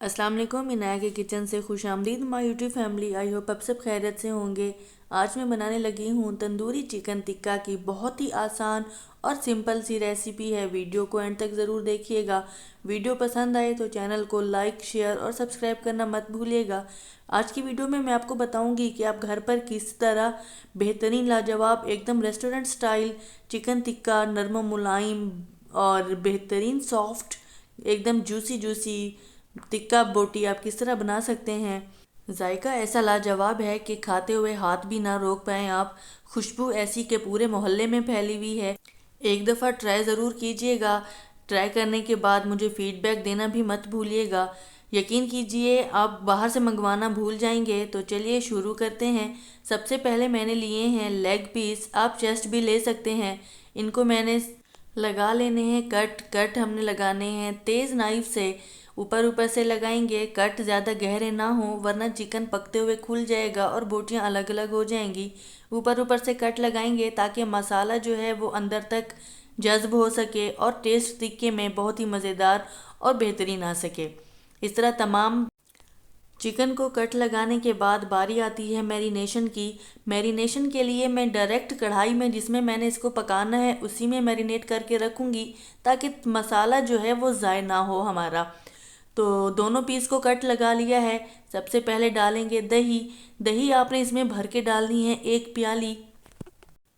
अस्सलाम वालेकुम। इनाया के किचन से खुशामदीद my YouTube family. I hope आप सब खैरियत से होंगे। आज मैं बनाने लगी हूँ तंदूरी चिकन टिक्का की बहुत ही आसान और सिंपल सी रेसिपी है। वीडियो को एंड तक ज़रूर देखिएगा। वीडियो पसंद आए तो चैनल को लाइक शेयर और सब्सक्राइब करना मत भूलिएगा। आज की वीडियो में मैं आपको बताऊंगी कि आप घर पर किस तरह बेहतरीन लाजवाब एकदम रेस्टोरेंट स्टाइल चिकन टिक्का नरम मुलायम और बेहतरीन सॉफ्ट एकदम जूसी जूसी टिक्का बोटी आप किस तरह बना सकते हैं। जायका ऐसा लाजवाब है कि खाते हुए हाथ भी ना रोक पाएँ आप। खुशबू ऐसी कि पूरे मोहल्ले में फैली हुई है। एक दफ़ा ट्राई ज़रूर कीजिएगा। ट्राई करने के बाद मुझे फीडबैक देना भी मत भूलिएगा। यकीन कीजिए आप बाहर से मंगवाना भूल जाएंगे। तो चलिए शुरू करते हैं। सबसे पहले मैंने लिए हैं लेग पीस, आप चेस्ट भी ले सकते हैं। इनको मैंने लगा लेने हैं कट कट हमने लगाने हैं तेज़ नाइफ से। ऊपर ऊपर से लगाएंगे, कट ज़्यादा गहरे ना हो वरना चिकन पकते हुए खुल जाएगा और बोटियां अलग अलग हो जाएंगी। ऊपर ऊपर से कट लगाएंगे ताकि मसाला जो है वो अंदर तक जज्ब हो सके और टेस्ट टिक्के में बहुत ही मज़ेदार और बेहतरीन आ सके। इस तरह तमाम चिकन को कट लगाने के बाद बारी आती है मैरिनेशन की। मैरिनेशन के लिए मैं डायरेक्ट कढ़ाई में जिसमें मैंने इसको पकाना है उसी में मैरिनेट करके रखूँगी ताकि मसाला जो है वो ज़ाय ना हो हमारा। तो दोनों पीस को कट लगा लिया है। सबसे पहले डालेंगे दही। दही आपने इसमें भर के डालनी है 1 प्याली,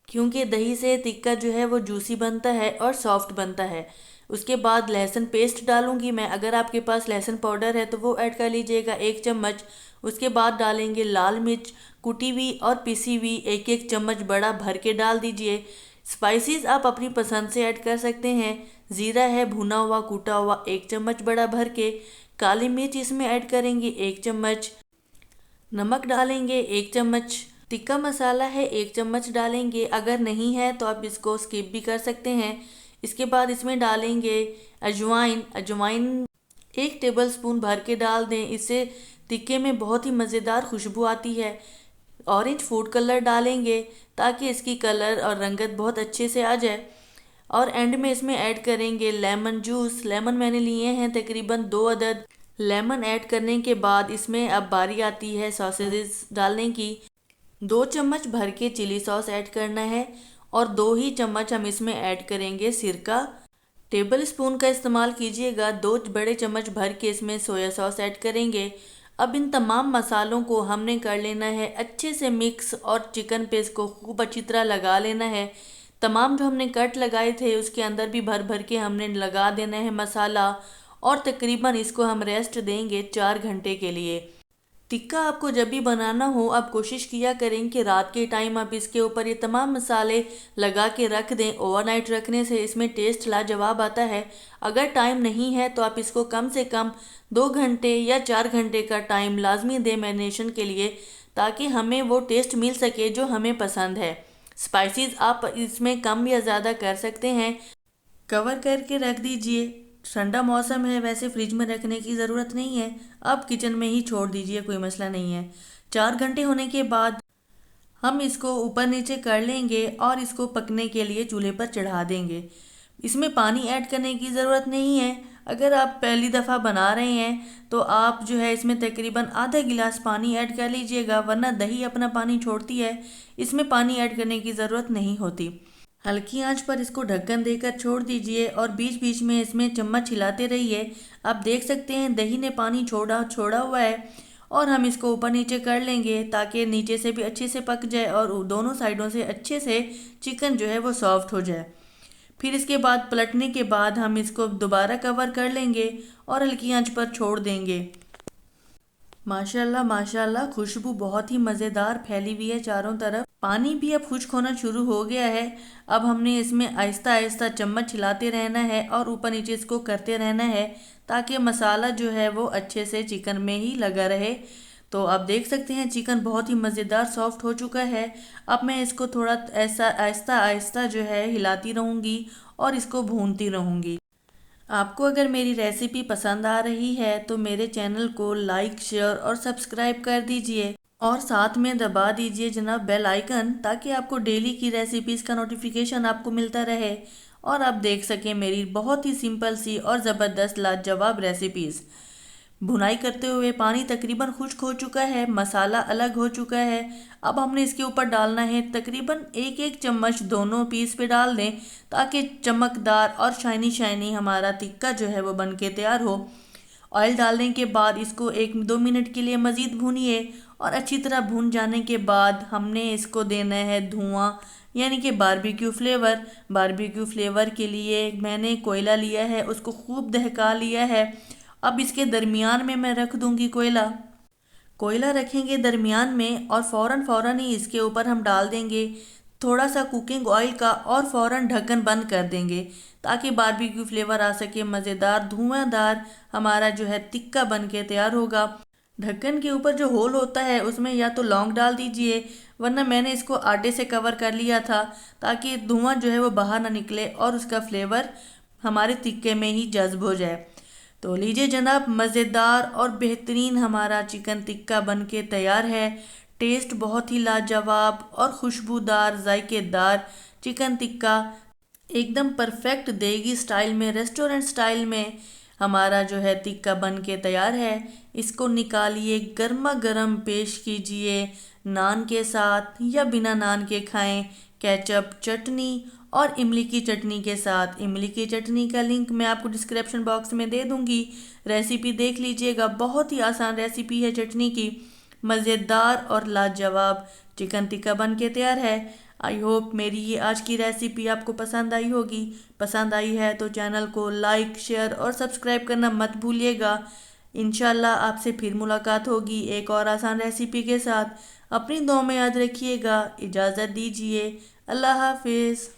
क्योंकि दही से टिक्का जो है वो जूसी बनता है और सॉफ्ट बनता है। उसके बाद लहसुन पेस्ट डालूंगी मैं, अगर आपके पास लहसुन पाउडर है तो वो ऐड कर लीजिएगा 1 चम्मच। उसके बाद डालेंगे लाल मिर्च कुटी हुई और पिसी हुई 1 1 चम्मच बड़ा भर के डाल दीजिए। स्पाइसेस आप अपनी पसंद से ऐड कर सकते हैं। ज़ीरा है भुना हुआ कूटा हुआ 1 चम्मच बड़ा भर के। काली मिर्च इसमें ऐड करेंगे 1 चम्मच। नमक डालेंगे 1 चम्मच। टिक्का मसाला है 1 चम्मच डालेंगे, अगर नहीं है तो आप इसको स्किप भी कर सकते हैं। इसके बाद इसमें डालेंगे अजवाइन। अजवाइन 1 टेबल स्पून भर के डाल दें, इससे टिक्के में बहुत ही मज़ेदार खुशबू आती है। ऑरेंज फूड कलर डालेंगे ताकि इसकी कलर और रंगत बहुत अच्छे से आ जाए। और एंड में इसमें ऐड करेंगे लेमन जूस। लेमन मैंने लिए हैं तकरीबन 2 अदद। लेमन ऐड करने के बाद इसमें अब बारी आती है सॉसेजेस डालने की। 2 चम्मच भर के चिली सॉस ऐड करना है और 2 ही चम्मच हम इसमें ऐड करेंगे सिरका। टेबल स्पून का इस्तेमाल कीजिएगा। 2 बड़े चम्मच भर के इसमें सोया सॉस ऐड करेंगे। अब इन तमाम मसालों को हमने कर लेना है अच्छे से मिक्स और चिकन पेस्ट को खूब अच्छी तरह लगा लेना है। तमाम जो हमने कट लगाए थे उसके अंदर भी भर भर के हमने लगा देना है मसाला। और तकरीबन इसको हम रेस्ट देंगे 4 घंटे के लिए। टिक्का आपको जब भी बनाना हो आप कोशिश किया करें कि रात के टाइम आप इसके ऊपर ये तमाम मसाले लगा के रख दें। ओवरनाइट रखने से इसमें टेस्ट लाजवाब आता है। अगर टाइम नहीं है तो आप इसको कम से कम 2 घंटे या 4 घंटे का टाइम लाजमी दें मैरिनेशन के लिए, ताकि हमें वो टेस्ट मिल सके जो हमें पसंद है। स्पाइसेस आप इसमें कम या ज़्यादा कर सकते हैं। कवर करके रख दीजिए। ठंडा मौसम है, वैसे फ्रिज में रखने की ज़रूरत नहीं है, आप किचन में ही छोड़ दीजिए, कोई मसला नहीं है। 4 घंटे होने के बाद हम इसको ऊपर नीचे कर लेंगे और इसको पकने के लिए चूल्हे पर चढ़ा देंगे। इसमें पानी ऐड करने की ज़रूरत नहीं है। अगर आप पहली दफ़ा बना रहे हैं तो आप जो है इसमें तकरीबन आधा गिलास पानी ऐड कर लीजिएगा, वरना दही अपना पानी छोड़ती है, इसमें पानी ऐड करने की ज़रूरत नहीं होती। हल्की आंच पर इसको ढक्कन देकर छोड़ दीजिए और बीच बीच में इसमें चम्मच हिलाते रहिए। आप देख सकते हैं दही ने पानी छोड़ा छोड़ा हुआ है और हम इसको ऊपर नीचे कर लेंगे ताकि नीचे से भी अच्छे से पक जाए और दोनों साइडों से अच्छे से चिकन जो है वो सॉफ्ट हो जाए। फिर इसके बाद पलटने के बाद हम इसको दोबारा कवर कर लेंगे और हल्की आंच पर छोड़ देंगे। माशाल्लाह माशाल्लाह, खुशबू बहुत ही मज़ेदार फैली हुई है चारों तरफ। पानी भी अब खुश्क होना शुरू हो गया है। अब हमने इसमें आहिस्ता आहिस्ता चम्मच हिलाते रहना है और ऊपर नीचे इसको करते रहना है ताकि मसाला जो है वो अच्छे से चिकन में ही लगा रहे। तो आप देख सकते हैं चिकन बहुत ही मज़ेदार सॉफ्ट हो चुका है। अब मैं इसको थोड़ा ऐसा आहिस्ता आहिस्ता जो है हिलाती रहूँगी और इसको भूनती रहूँगी। आपको अगर मेरी रेसिपी पसंद आ रही है तो मेरे चैनल को लाइक शेयर और सब्सक्राइब कर दीजिए और साथ में दबा दीजिए जनाब बेल आइकन, ताकि आपको डेली की रेसिपीज़ का नोटिफिकेशन आपको मिलता रहे और आप देख सकें मेरी बहुत ही सिंपल सी और ज़बरदस्त लाजवाब रेसिपीज़। भुनाई करते हुए पानी तकरीबन खुश्क हो चुका है, मसाला अलग हो चुका है। अब हमने इसके ऊपर डालना है तकरीबन एक एक चम्मच, दोनों पीस पे डाल दें ताकि चमकदार और शाइनी शाइनी हमारा टिक्का जो है वो बन के तैयार हो। ऑयल डालने के बाद इसको 1-2 मिनट के लिए मज़ीद भूनिए और अच्छी तरह भून जाने के बाद हमने इसको देना है धुआं, यानी कि बारबेक्यू फ्लेवर। बारबेक्यू फ्लेवर के लिए मैंने कोयला लिया है, उसको खूब दहका लिया है। अब इसके दरमियान में मैं रख दूंगी कोयला। कोयला रखेंगे दरमियान में और फ़ौरन फ़ौरन ही इसके ऊपर हम डाल देंगे थोड़ा सा कुकिंग ऑयल का और फ़ौरन ढक्कन बंद कर देंगे ताकि बारबेक्यू फ्लेवर आ सके, मज़ेदार धुआंधार हमारा जो है टिक्का बन के तैयार होगा। ढक्कन के ऊपर जो होल होता है उसमें या तो लौंग डाल दीजिए, वरना मैंने इसको आटे से कवर कर लिया था ताकि धुआं जो है वो बाहर ना निकले और उसका फ्लेवर हमारे टिक्के में ही जज्ब हो जाए। तो लीजिए जनाब, मज़ेदार और बेहतरीन हमारा चिकन टिक्का बन के तैयार है। टेस्ट बहुत ही लाजवाब और खुशबूदार जायकेदार चिकन टिक्का एकदम परफेक्ट देगी स्टाइल में, रेस्टोरेंट स्टाइल में हमारा जो है टिक्का बन के तैयार है। इसको निकालिए, गर्मा गर्म पेश कीजिए, नान के साथ या बिना नान के खाएं, केचप चटनी और इमली की चटनी के साथ। इमली की चटनी का लिंक मैं आपको डिस्क्रिप्शन बॉक्स में दे दूंगी, रेसिपी देख लीजिएगा। बहुत ही आसान रेसिपी है चटनी की। मज़ेदार और लाजवाब चिकन टिक्का बन के तैयार है। आई होप मेरी ये आज की रेसिपी आपको पसंद आई होगी। पसंद आई है तो चैनल को लाइक, शेयर और सब्सक्राइब करना मत भूलिएगा। इंशाल्लाह आपसे फिर मुलाकात होगी एक और आसान रेसिपी के साथ। अपनी दुआ में याद रखिएगा। इजाज़त दीजिए। अल्लाह हाफिज़।